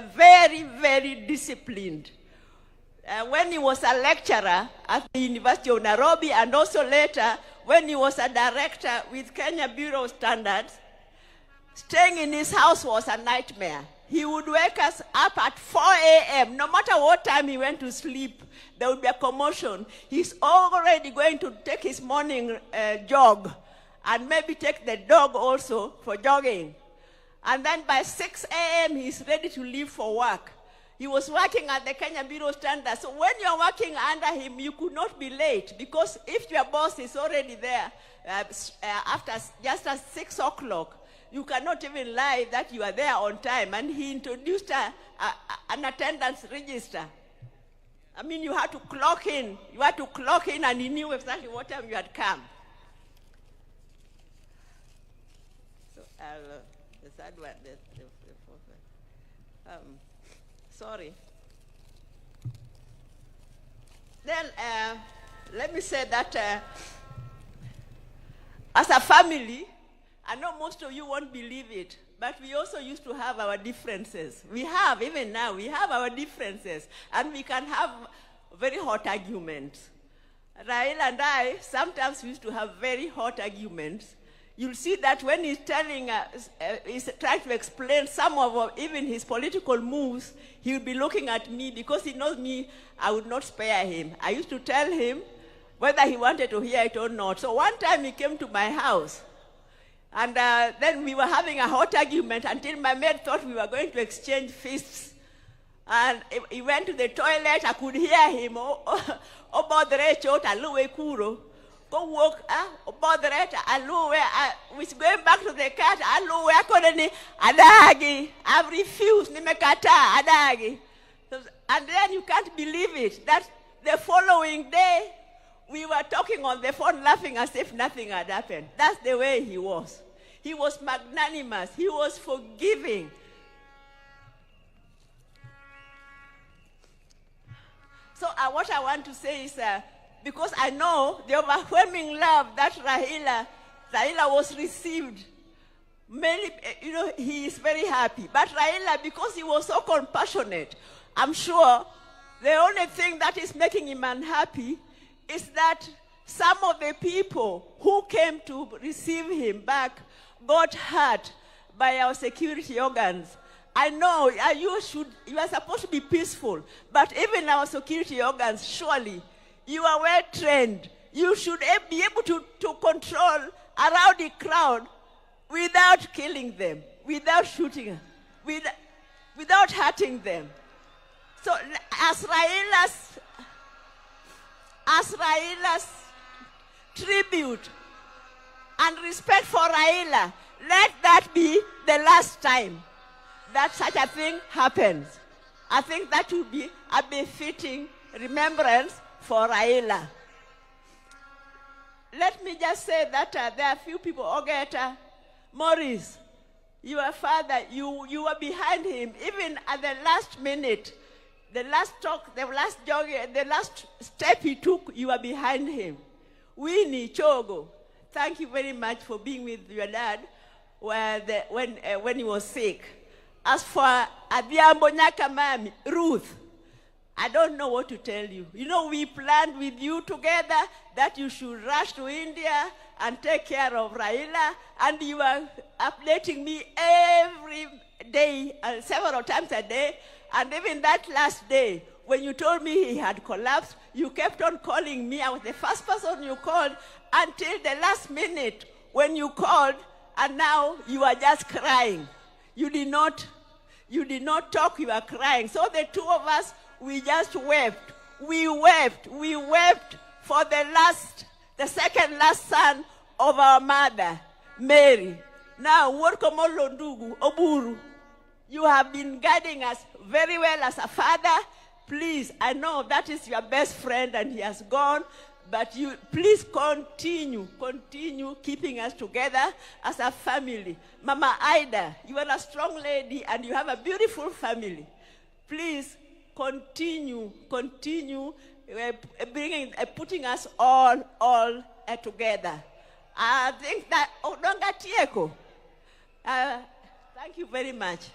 very, very disciplined. When he was a lecturer at the University of Nairobi, and also later when he was a director with Kenya Bureau of Standards, staying in his house was a nightmare. He would wake us up at 4 a.m. No matter what time he went to sleep, there would be a commotion. He's already going to take his morning jog and maybe take the dog also for jogging. And then by 6 a.m., he's ready to leave for work. He was working at the Kenya Bureau of Standards. So when you're working under him, you could not be late, because if your boss is already there after just at 6 o'clock, you cannot even lie that you are there on time. And he introduced an attendance register. I mean, you had to clock in. You had to clock in, and he knew exactly what time you had come. So, the third one, the fourth one. Sorry. Then, let me say that as a family, I know most of you won't believe it, but we also used to have our differences. We have, even now, we have our differences, and we can have very hot arguments. Raila and I, sometimes we used to have very hot arguments. You'll see that when he's telling us, he's trying to explain some of even his political moves, he'll be looking at me, because he knows me, I would not spare him. I used to tell him whether he wanted to hear it or not. So one time he came to my house, and then we were having a hot argument until my maid thought we were going to exchange fists. And he went to the toilet. I could hear him. Go walk, which going back to the cat, I've refused, and then you can't believe it, that the following day, we were talking on the phone, laughing as if nothing had happened. That's the way he was. He was magnanimous. He was forgiving. So what I want to say is, because I know the overwhelming love that Raila was received, many, he is very happy. But Raila, because he was so compassionate, I'm sure the only thing that is making him unhappy is that some of the people who came to receive him back got hurt by our security organs. I know you are supposed to be peaceful, but even our security organs, surely, you are well trained. You should be able to control a rowdy crowd without killing them, without shooting them, without hurting them. So as Raila's tribute and respect for Raila, let that be the last time that such a thing happens. I think that would be a befitting remembrance for Raila. Let me just say that there are a few people. Ogeta, Maurice, your father, you were behind him, even at the last minute, the last talk, the last jog, the last step he took, you were behind him. Winnie Chogo, thank you very much for being with your dad when he was sick. As for Adhiambo Nyakamami, Ruth, I don't know what to tell you. We planned with you together that you should rush to India and take care of Raila, and you are updating me every day, several times a day, and even that last day, when you told me he had collapsed, you kept on calling me. I was the first person you called until the last minute when you called, and now you are just crying. You did not talk, you are crying. So the two of us, we just wept. We wept for the second last son of our mother, Mary. Now, Workomolondugu, Oburu, you have been guiding us very well as a father. Please, I know that is your best friend and he has gone, but you please continue keeping us together as a family. Mama Ida, you are a strong lady and you have a beautiful family. Please continue putting us all together. I think that thank you very much.